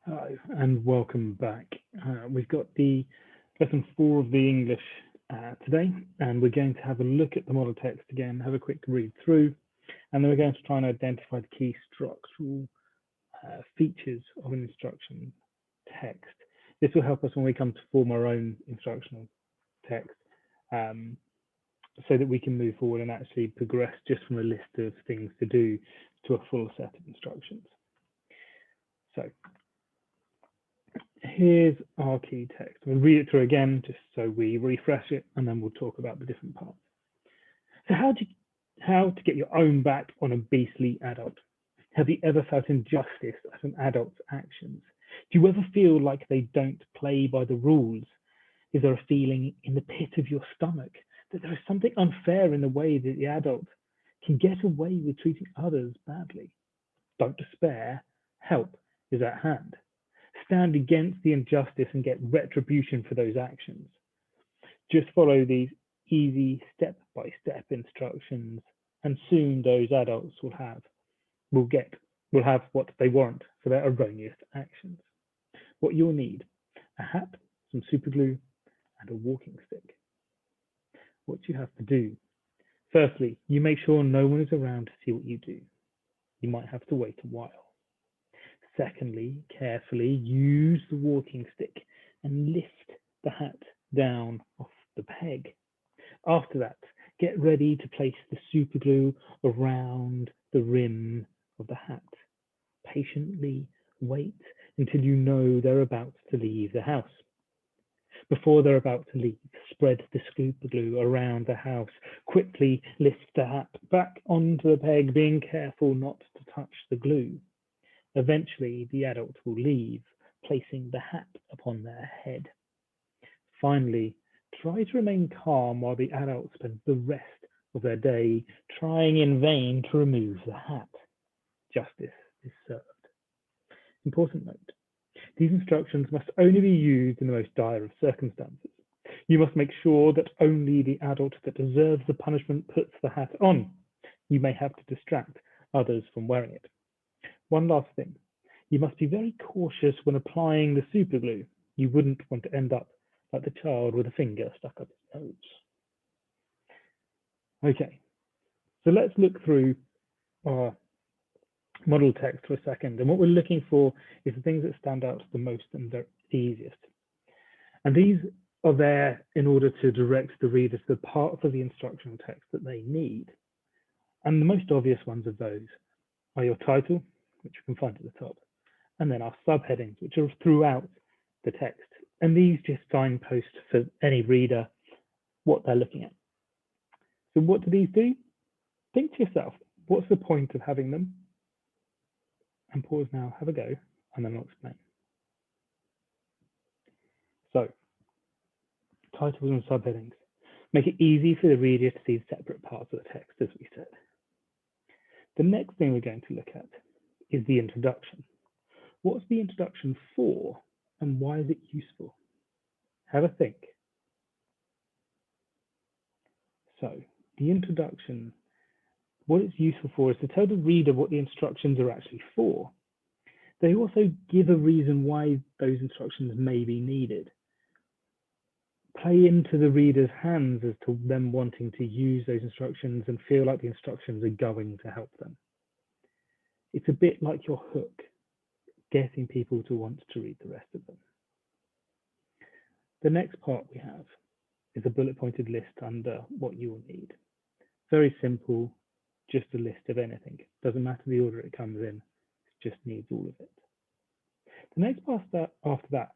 Hello and welcome back. We've got the lesson 4 of the English today, and we're going to have a look at the model text again, have a quick read through, and then we're going to try and identify the key structural features of an instruction text. This will help us when we come to form our own instructional text, um, so that we can move forward and actually progress just from a list of things to do to a full set of instructions. So here's our key text. We'll read it through again just so we refresh it, and then we'll talk about the different parts. So how to get your own back on a beastly adult? Have you ever felt injustice at an adult's actions? Do you ever feel like they don't play by the rules? Is there a feeling in the pit of your stomach that there is something unfair in the way that the adult can get away with treating others badly? Don't despair. Help is at hand. Stand against the injustice and get retribution for those actions. Just follow these easy step-by-step instructions, and soon those adults will get will have what they want for their erroneous actions. What you'll need: a hat, some super glue, and a walking stick. What you have to do: firstly, you make sure no one is around to see what you do. You might have to wait a while. Secondly, carefully use the walking stick and lift the hat down off the peg. After that, get ready to place the super glue around the rim of the hat. Patiently wait until you know they're about to leave the house. Before they're about to leave, spread the super glue around the house. Quickly lift the hat back onto the peg, being careful not to touch the glue. Eventually, the adult will leave, placing the hat upon their head. Finally, try to remain calm while the adult spends the rest of their day trying in vain to remove the hat. Justice is served. Important note: these instructions must only be used in the most dire of circumstances. You must make sure that only the adult that deserves the punishment puts the hat on. You may have to distract others from wearing it. One last thing: you must be very cautious when applying the super glue. You wouldn't want to end up like the child with a finger stuck up his nose. Okay, so let's look through our model text for a second. And what we're looking for is the things that stand out the most and the easiest. And these are there in order to direct the reader to the parts of the instructional text that they need. And the most obvious ones of those are your title, which you can find at the top, and then our subheadings, which are throughout the text. And these just signpost for any reader what they're looking at. So what do these do? Think to yourself, what's the point of having them? And pause now, have a go, and then I'll explain. So, titles and subheadings make it easy for the reader to see separate parts of the text, as we said. The next thing we're going to look at is the introduction. What's the introduction for, and why is it useful? Have a think. So, the introduction, what it's useful for is to tell the reader what the instructions are actually for. They also give a reason why those instructions may be needed. Play into the reader's hands as to them wanting to use those instructions and feel like the instructions are going to help them. It's a bit like your hook, getting people to want to read the rest of them. The next part we have is a bullet pointed list under what you will need. Very simple, just a list of anything. Doesn't matter the order it comes in, it just needs all of it. The next part after that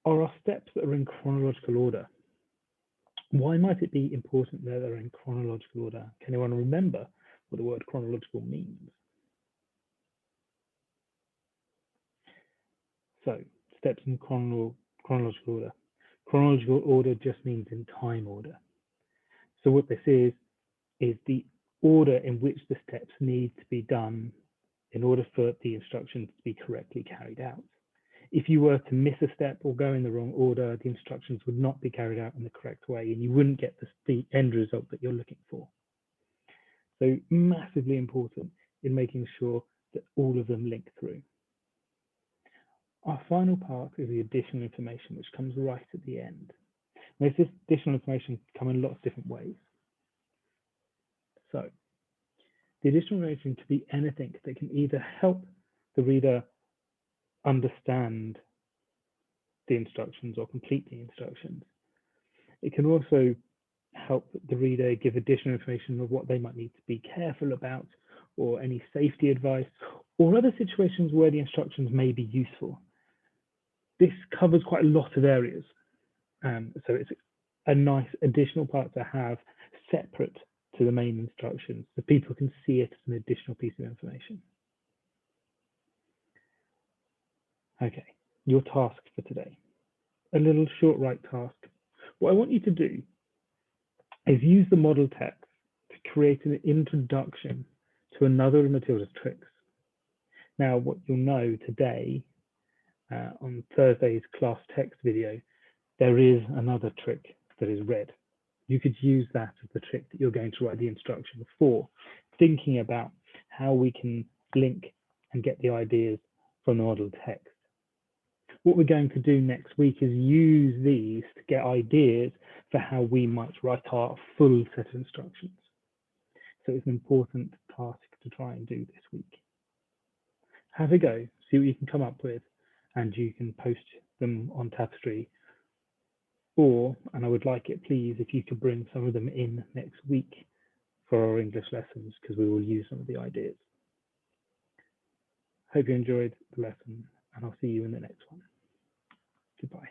are our steps that are in chronological order. Why might it be important that they're in chronological order? Can anyone remember what the word chronological means? So, steps in chronological order. Chronological order just means in time order. So what this is the order in which the steps need to be done in order for the instructions to be correctly carried out. If you were to miss a step or go in the wrong order, the instructions would not be carried out in the correct way, and you wouldn't get the end result that you're looking for. So massively important in making sure that all of them link through. Our final part is the additional information, which comes right at the end. And this additional information can come in lots of different ways. So the additional information can be anything that can either help the reader understand the instructions or complete the instructions. It can also help the reader give additional information of what they might need to be careful about, or any safety advice, or other situations where the instructions may be useful. This covers quite a lot of areas, so it's a nice additional part to have separate to the main instructions, so people can see it as an additional piece of information. Okay, your task for today, a little short write task. What I want you to do is use the model text to create an introduction to another of Matilda's tricks. Now, what you'll know today, on Thursday's class text video, there is another trick that is red. You could use that as the trick that you're going to write the instruction for, thinking about how we can link and get the ideas from the model text. What we're going to do next week is use these to get ideas for how we might write our full set of instructions. So it's an important task to try and do this week. Have a go, see what you can come up with, and you can post them on Tapestry. Or, and I would like it please, if you could bring some of them in next week for our English lessons, because we will use some of the ideas. Hope you enjoyed the lesson, and I'll see you in the next one. Goodbye.